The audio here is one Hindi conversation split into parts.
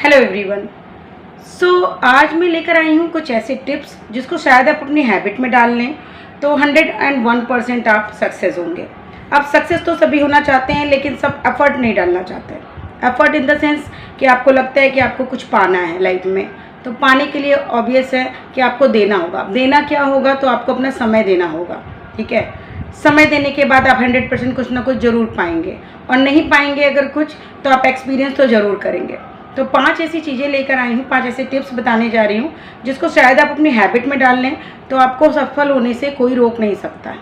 Hello everyone. आज मैं लेकर आई हूँ कुछ ऐसे टिप्स जिसको शायद आप अपनी हैबिट में डाल लें तो 101% आप सक्सेस होंगे। आप सक्सेस तो सभी होना चाहते हैं, लेकिन सब एफर्ट नहीं डालना चाहते। एफर्ट इन द सेंस कि आपको लगता है कि आपको कुछ पाना है लाइफ में, तो पाने के लिए ऑब्वियस है कि आपको देना होगा। देना क्या होगा? तो आपको अपना समय देना होगा। ठीक है, समय देने के बाद आप 100% कुछ ना कुछ ज़रूर पाएंगे, और नहीं पाएंगे अगर कुछ तो आप एक्सपीरियंस तो ज़रूर करेंगे। तो 5 ऐसी चीज़ें लेकर आई हूँ, 5 ऐसे टिप्स बताने जा रही हूँ जिसको शायद आप अपनी हैबिट में डाल लें तो आपको सफल होने से कोई रोक नहीं सकता है।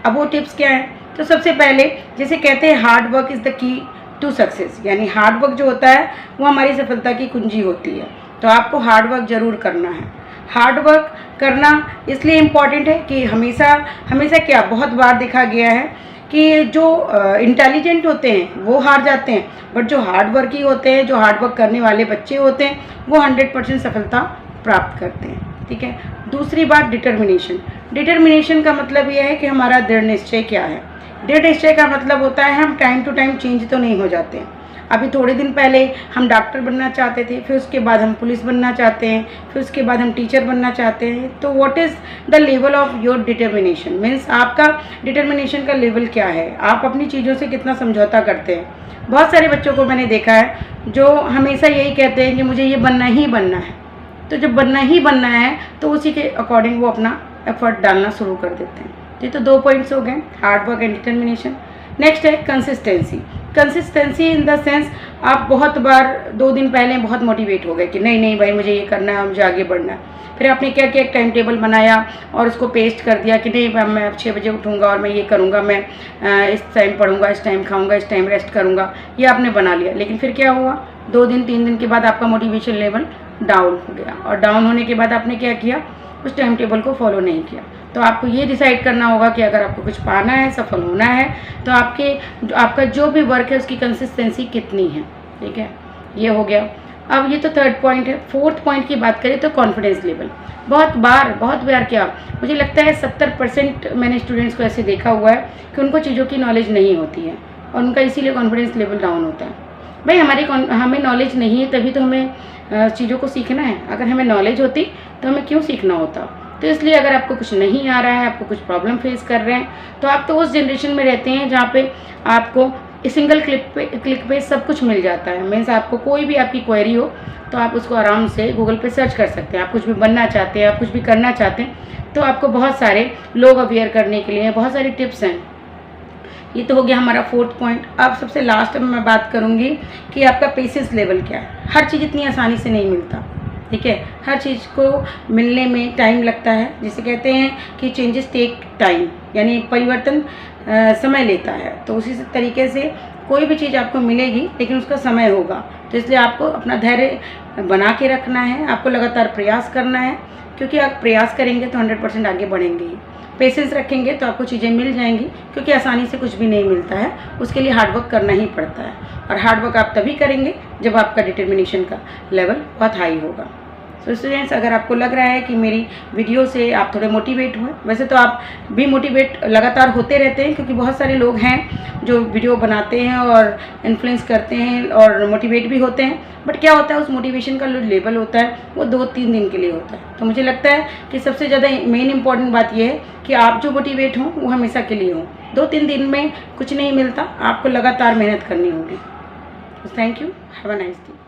अब वो टिप्स क्या हैं? तो सबसे पहले, जैसे कहते हैं hard work is the key to success, यानी हार्ड वर्क जो होता है वो हमारी सफलता की कुंजी होती है। तो आपको हार्ड वर्क ज़रूर करना है। हार्ड वर्क करना इसलिए इम्पॉर्टेंट है कि हमेशा क्या, बहुत बार देखा गया है कि जो इंटेलिजेंट होते हैं वो हार जाते हैं, बट जो हार्ड वर्की होते हैं, जो हार्ड वर्क करने वाले बच्चे होते हैं, वो 100% सफलता प्राप्त करते हैं। ठीक है। दूसरी बात, डिटर्मिनेशन। डिटर्मिनेशन का मतलब यह है कि हमारा दृढ़ निश्चय क्या है। दृढ़ निश्चय का मतलब होता है हम टाइम टू टाइम चेंज तो नहीं हो जाते हैं। अभी थोड़े दिन पहले हम डॉक्टर बनना चाहते थे, फिर उसके बाद हम पुलिस बनना चाहते हैं, फिर उसके बाद हम टीचर बनना चाहते हैं। तो what is the level of your determination? Means आपका डिटर्मिनेशन का लेवल क्या है, आप अपनी चीज़ों से कितना समझौता करते हैं। बहुत सारे बच्चों को मैंने देखा है जो हमेशा यही कहते हैं कि मुझे ये बनना ही बनना है। तो जब बनना ही बनना है तो उसी के अकॉर्डिंग वो अपना एफर्ट डालना शुरू कर देते हैं। ये तो 2 पॉइंट्स हो गए, hard work and determination. Next है consistency. Consistency in the sense, आप बहुत बार 2 दिन पहले बहुत मोटिवेट हो गए कि नहीं भाई मुझे ये करना है, मुझे आगे बढ़ना है। फिर आपने क्या किया, एक टाइम टेबल बनाया और उसको पेस्ट कर दिया कि नहीं मैं 6 बजे उठूँगा और मैं ये करूँगा, मैं इस टाइम पढ़ूँगा, इस टाइम खाऊँगा, इस टाइम रेस्ट करूँगा। ये आपने बना लिया, लेकिन फिर क्या हुआ, 2 दिन 3 दिन के बाद आपका मोटिवेशन लेवल डाउन हो गया, और डाउन होने के बाद आपने क्या किया, उस टाइम टेबल को फॉलो नहीं किया। तो आपको ये डिसाइड करना होगा कि अगर आपको कुछ पाना है, सफल होना है, तो आपका जो भी वर्क है उसकी कंसिस्टेंसी कितनी है। ठीक है, ये हो गया। अब ये तो 3rd पॉइंट है। 4th पॉइंट की बात करें तो कॉन्फिडेंस लेवल। बहुत बार क्या, मुझे लगता है 70% मैंने स्टूडेंट्स को ऐसे देखा हुआ है कि उनको चीज़ों की नॉलेज नहीं होती है, और उनका इसीलिए कॉन्फिडेंस लेवल डाउन होता है। भाई हमें नॉलेज नहीं है तभी तो हमें चीज़ों को सीखना है। अगर हमें नॉलेज होती तो हमें क्यों सीखना होता? तो इसलिए अगर आपको कुछ नहीं आ रहा है, आपको कुछ प्रॉब्लम फेस कर रहे हैं, तो आप तो उस जनरेशन में रहते हैं जहाँ पे आपको सिंगल क्लिक पे सब कुछ मिल जाता है। मीन्स आपको कोई भी आपकी क्वेरी हो तो आप उसको आराम से गूगल पे सर्च कर सकते हैं। आप कुछ भी बनना चाहते हैं, आप कुछ भी करना चाहते हैं, तो आपको बहुत सारे लोग अवेयर करने के लिए बहुत सारी टिप्स हैं। ये तो हो गया हमारा 4th पॉइंट। अब सबसे लास्ट में मैं बात करूँगी कि आपका पेशेंस लेवल क्या है। हर चीज़ इतनी आसानी से नहीं मिलता। ठीक है, हर चीज़ को मिलने में टाइम लगता है। जिसे कहते हैं कि चेंजेस टेक टाइम, यानी परिवर्तन समय लेता है। तो उसी तरीके से कोई भी चीज़ आपको मिलेगी, लेकिन उसका समय होगा। तो इसलिए आपको अपना धैर्य बना के रखना है, आपको लगातार प्रयास करना है, क्योंकि आप प्रयास करेंगे तो 100% आगे बढ़ेंगे ही। पेशेंस रखेंगे तो आपको चीज़ें मिल जाएंगी, क्योंकि आसानी से कुछ भी नहीं मिलता है, उसके लिए हार्ड वर्क करना ही पड़ता है। और हार्ड वर्क आप तभी करेंगे जब आपका डिटर्मिनेशन का लेवल बहुत हाई होगा। तो स्टूडेंट्स, अगर आपको लग रहा है कि मेरी वीडियो से आप थोड़े मोटिवेट हुए, वैसे तो आप भी मोटिवेट लगातार होते रहते हैं, क्योंकि बहुत सारे लोग हैं जो वीडियो बनाते हैं और इन्फ्लुएंस करते हैं और मोटिवेट भी होते हैं, बट क्या होता है उस मोटिवेशन का जो लेवल होता है वो 2-3 दिन के लिए होता है। तो मुझे लगता है कि सबसे ज़्यादा मेन इंपॉर्टेंट बात यह है कि आप जो मोटिवेट हों वो हमेशा के लिए हों। 2-3 दिन में कुछ नहीं मिलता, आपको लगातार मेहनत करनी होगी। Thank you, have a nice day.